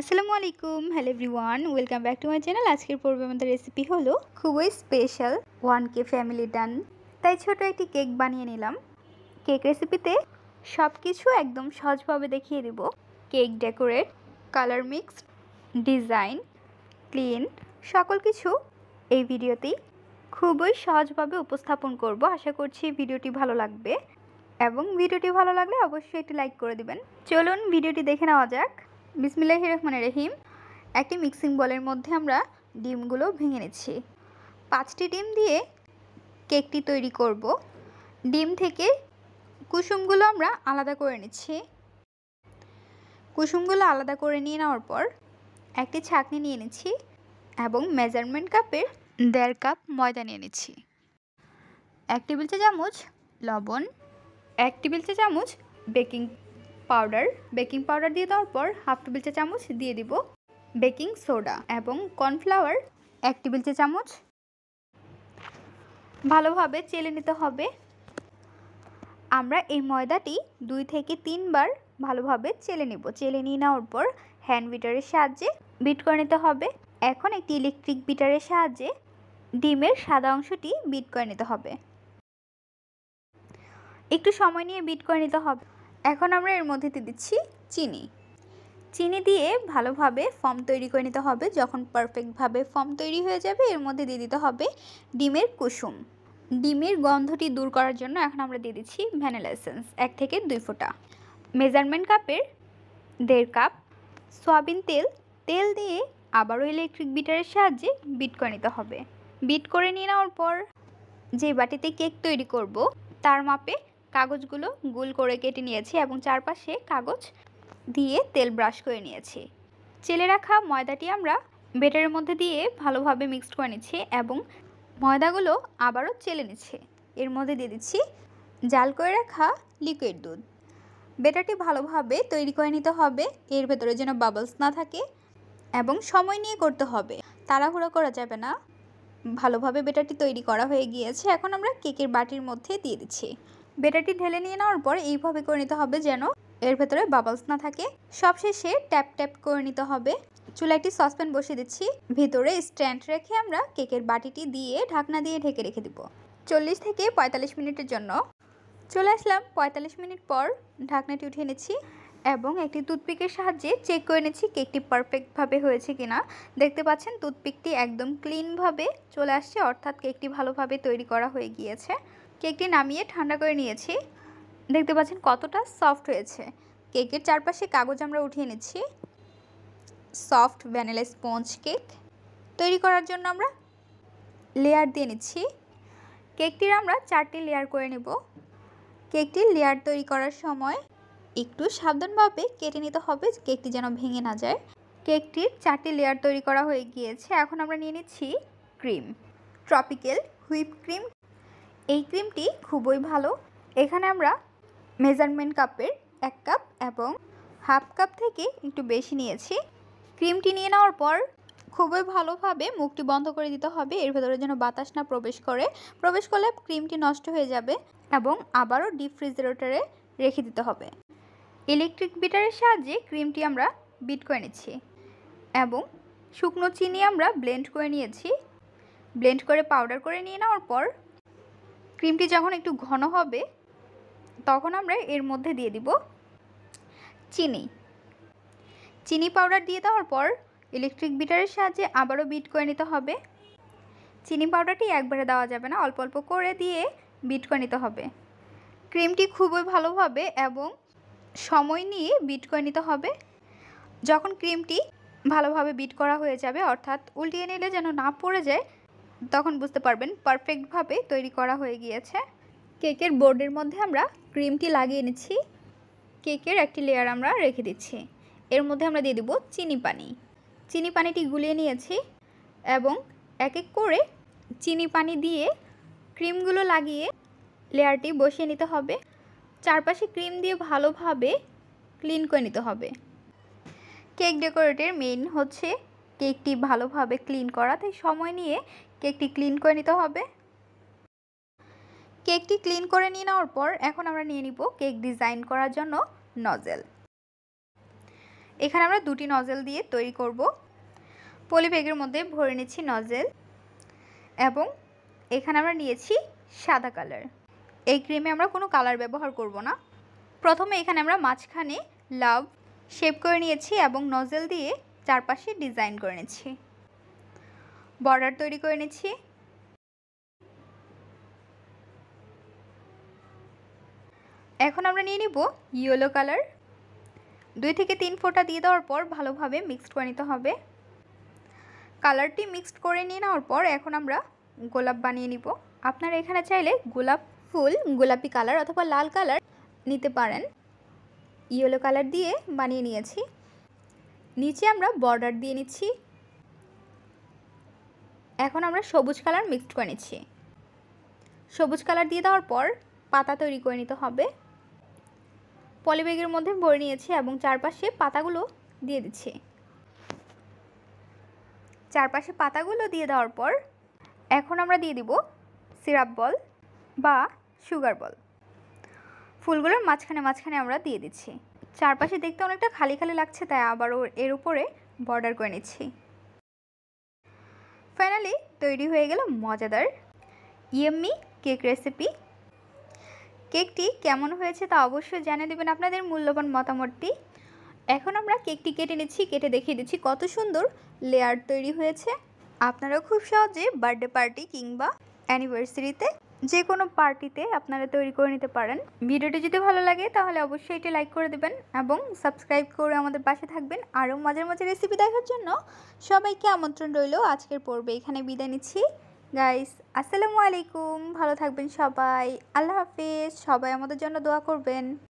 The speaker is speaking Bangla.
আসসালামু আলাইকুম, hello everyone, welcome back to my channel. আজকের পর্বে আমাদের রেসিপি হলো খুবই স্পেশাল 1K ফ্যামিলি ডান। তাই ছোট একটি কেক বানিয়ে নিলাম। কেক রেসিপিতে সব কিছু একদম সহজভাবে দেখিয়ে দেব। Cake decorate, colour mix, design, clean, সকল কিছু এই ভিডিওতেই খুবই সহজভাবে উপস্থাপন করব। আশা করছি ভিডিওটি ভালো লাগবে এবং ভিডিওটি ভালো লাগলে অবশ্যই একটি লাইক করে দিবেন। চলুন ভিডিওটি দেখে নেওয়া যাক। বিসমিল্লাহির রহমানির রহিম। একটি মিক্সিং বলের মধ্যে আমরা ডিমগুলো ভেঙে নিচ্ছি। 5টি ডিম দিয়ে কেকটি তৈরি করব। ডিম থেকে কুসুমগুলো আমরা আলাদা করে নিচ্ছি। কুসুমগুলো আলাদা করে নিয়ে নেওয়ার পর একটি ছাঁকনি নিয়ে নিচ্ছি এবং মেজারমেন্ট কাপের 1.5 কাপ ময়দা নিয়ে নিচ্ছি। 1 টেবিল চামচ লবণ, 1 টেবিল চামচ বেকিং পাউডার দিয়ে দেওয়ার পর 1/2 টেবিল চামচ দিয়ে দিব বেকিং সোডা এবং কর্নফ্লাওয়ার 1 টেবিল চামচ। ভালোভাবে চেলে নিতে হবে। আমরা এই ময়দাটি 2 থেকে 3 বার ভালোভাবে চেলে নিব। চেলে নিয়ে নেওয়ার পর হ্যান্ড বিটারের সাহায্যে বিট করে নিতে হবে। এখন একটি ইলেকট্রিক বিটারের সাহায্যে ডিমের সাদা অংশটি বিট করে নিতে হবে। একটু সময় নিয়ে বিট করে নিতে হবে। এখন আমরা এর মধ্যে দিয়ে দিচ্ছি চিনি দিয়ে ভালোভাবে ফর্ম তৈরি করে নিতে হবে। যখন পারফেক্টভাবে ফর্ম তৈরি হয়ে যাবে এর মধ্যে দিয়ে দিতে হবে ডিমের কুসুম। ডিমের গন্ধটি দূর করার জন্য এখন আমরা দিয়ে দিচ্ছি ভ্যানিলা এসেন্স 1 থেকে 2 ফোঁটা। মেজারমেন্ট কাপের 1.5 কাপ সয়াবিন তেল দিয়ে আবারও ইলেকট্রিক বিটারের সাহায্যে বিট করে নিতে হবে। বিট করে নিয়ে নেওয়ার পর যে বাটিতে কেক তৈরি করব তার মাপে কাগজগুলো গোল করে কেটে নিয়েছি এবং চারপাশে কাগজ দিয়ে তেল ব্রাশ করে নিয়েছি। চেলে রাখা ময়দাটি আমরা ব্যাটারের মধ্যে দিয়ে ভালোভাবে মিক্সড করে নিচ্ছি এবং ময়দাগুলো আবারও চেলে নিচ্ছি। এর মধ্যে দিয়ে দিচ্ছি জাল করে রাখা লিকুইড দুধ। ব্যাটারটি ভালোভাবে তৈরি করে নিতে হবে। এর ভেতরে যেন বাবলস না থাকে এবং সময় নিয়ে করতে হবে, তাড়াহুড়ো করা যাবে না। ভালোভাবে ব্যাটারটি তৈরি করা হয়ে গিয়েছে। এখন আমরা কেকের বাটির মধ্যে দিয়ে দিচ্ছি। ব্যাটারটি ঢেলে নিয়ে নেওয়ার পর এইভাবে করে নিতে হবে যেন এর ভেতরে বাবলস না থাকে। সবশেষে ট্যাপ করে নিতে হবে। চুলায় একটি সসপ্যান বসিয়ে দিচ্ছি। ভিতরে স্ট্যান্ড রেখে আমরা কেকের বাটিটি দিয়ে ঢাকনা দিয়ে ঢেকে রেখে দিব 40 থেকে 45 মিনিটের জন্য। চলে আসলাম 45 মিনিট পর। ঢাকনাটি উঠিয়ে নিচ্ছি এবং একটি টুথপিকের সাহায্যে চেক করে নিচ্ছি কেকটি পারফেক্টভাবে হয়েছে কিনা। দেখতে পাচ্ছেন টুথপিকটি একদম ক্লিনভাবে চলে আসছে, অর্থাৎ কেকটি ভালোভাবে তৈরি করা হয়ে গিয়েছে। কেকটি নামিয়ে ঠান্ডা করে নিয়েছি। দেখতে পাচ্ছেন কতটা সফট হয়েছে। কেকের চারপাশে কাগজ আমরা উঠিয়ে নিচ্ছি। সফট ভ্যানিলা স্পঞ্জ কেক তৈরি করার জন্য আমরা লেয়ার দিয়ে নিচ্ছি। কেকটির আমরা 4টি লেয়ার করে নেব। কেকটির লেয়ার তৈরি করার সময় একটু সাবধানভাবে কেটে নিতে হবে, কেকটি যেন ভেঙে না যায়। কেকটির 4টি লেয়ার তৈরি করা হয়ে গিয়েছে। এখন আমরা নিয়ে নিচ্ছি ক্রিম, ট্রপিক্যাল হুইপ ক্রিম। এই ক্রিমটি খুবই ভালো। এখানে আমরা মেজারমেন্ট কাপের 1 কাপ এবং 1/2 কাপ থেকে একটু বেশি নিয়েছি। ক্রিমটি নিয়ে নেওয়ার পর খুবই ভালোভাবে মুখটি বন্ধ করে দিতে হবে। এর ভেতরে যেন বাতাস না প্রবেশ করলে ক্রিমটি নষ্ট হয়ে যাবে এবং আবারও ডিপ ফ্রিজারেটরে রেখে দিতে হবে। ইলেকট্রিক বিটারের সাহায্যে ক্রিমটি আমরা বিট করে নিচ্ছি এবং শুকনো চিনি আমরা ব্লেন্ড করে নিয়েছি। ব্লেন্ড করে পাউডার করে নিয়ে নেওয়ার পর ক্রিমটি যখন একটু ঘন হবে তখন আমরা এর মধ্যে দিয়ে দিব চিনি পাউডার দিয়ে দেওয়ার পর ইলেকট্রিক বিটারের সাহায্যে আবারও বিট করে নিতে হবে। চিনি পাউডারটি একবারে দেওয়া যাবে না, অল্প অল্প করে দিয়ে বিট করে নিতে হবে। ক্রিমটি খুবই ভালোভাবে এবং সময় নিয়ে বিট করে নিতে হবে। যখন ক্রিমটি ভালোভাবে বিট করা হয়ে যাবে, অর্থাৎ উল্টিয়ে নিলে যেন না পড়ে যায়, তখন বুঝতে পারবেন পারফেক্টভাবে তৈরি করা হয়ে গিয়েছে। কেকের বোর্ডের মধ্যে আমরা ক্রিমটি লাগিয়ে নিচ্ছি। কেকের একটি লেয়ার আমরা রেখে দিচ্ছি। এর মধ্যে আমরা দিয়ে দেব চিনি পানিটি গুলিয়ে নিয়েছি এবং এক এক করে চিনি পানি দিয়ে ক্রিমগুলো লাগিয়ে লেয়ারটি বসিয়ে নিতে হবে। চারপাশে ক্রিম দিয়ে ভালোভাবে ক্লিন করে নিতে হবে। কেক ডেকোরেটের মেইন হচ্ছে কেকটি ভালোভাবে ক্লিন করা, তাই সময় নিয়ে কেকটি ক্লিন করে নিতে হবে। কেকটি ক্লিন করে নিয়ে নেওয়ার পর এখন আমরা নিয়ে নিব কেক ডিজাইন করার জন্য নজেল। এখানে আমরা দুটি নজেল দিয়ে তৈরি করব। পলি ব্যাগের মধ্যে ভরে নিচ্ছি নজেল এবং এখানে আমরা নিয়েছি সাদা কালার। এই ক্রিমে আমরা কোনো কালার ব্যবহার করব না। প্রথমে এখানে আমরা মাঝখানে লাভ শেপ করে নিয়েছি এবং নজেল দিয়ে চারপাশে ডিজাইন করে নিচ্ছি, বর্ডার তৈরি করে নিচ্ছি। এখন আমরা নিয়ে নিব ইয়েলো কালার। 2 থেকে 3 ফোঁটা দিয়ে দেওয়ার পর ভালোভাবে মিক্সড করে নিতে হবে। কালারটি মিক্সড করে নিয়ে নেওয়ার পর এখন আমরা গোলাপ বানিয়ে নিব। আপনারা এখানে চাইলে গোলাপ ফুল গোলাপি কালার অথবা লাল কালার নিতে পারেন। ইয়েলো কালার দিয়ে বানিয়ে নিয়েছি। নিচে আমরা বর্ডার দিয়ে নিচ্ছি। এখন আমরা সবুজ কালার মিক্সড করে নিচ্ছি। সবুজ কালার দিয়ে দেওয়ার পর পাতা তৈরি করে নিতে হবে। পলিব্যাগের মধ্যে ভরে নিয়েছি এবং চারপাশে পাতাগুলো দিয়ে দিচ্ছি। চারপাশে পাতাগুলো দিয়ে দেওয়ার পর এখন আমরা দিয়ে দিব সিরাপ বল বা সুগার বল। ফুলগুলোর মাঝখানে মাঝখানে আমরা দিয়ে দিচ্ছি। চারপাশে দেখতে অনেকটা খালি খালি লাগছে, তাই আবারও এর উপরে বর্ডার করে নিচ্ছি। ফাইনালি তৈরি হয়ে গেল মজাদার ইয়াম্মি কেক রেসিপি। কেকটি কেমন হয়েছে তা অবশ্যই জানিয়ে দেবেন আপনাদের মূল্যবান মতামতটি। এখন আমরা কেকটি কেটে নিচ্ছি, কেটে দেখিয়ে দিচ্ছি কত সুন্দর লেয়ার তৈরি হয়েছে। আপনারা খুব সহজে বার্থডে পার্টি কিংবা অ্যানিভার্সারিতে যে কোনো পার্টিতে আপনারা তৈরি করে নিতে পারেন। ভিডিওটি যদি ভালো লাগে তাহলে অবশ্যই এটি লাইক করে দেবেন এবং সাবস্ক্রাইব করে আমাদের পাশে থাকবেন। আরও মজার মজার রেসিপি দেখার জন্য সবাইকে আমন্ত্রণ রইল। আজকের পর্বে এখানে বিদায় নিচ্ছি। গাইস, আসসালামু আলাইকুম। ভালো থাকবেন সবাই। আল্লাহ হাফিজ। সবাই আমাদের জন্য দোয়া করবেন।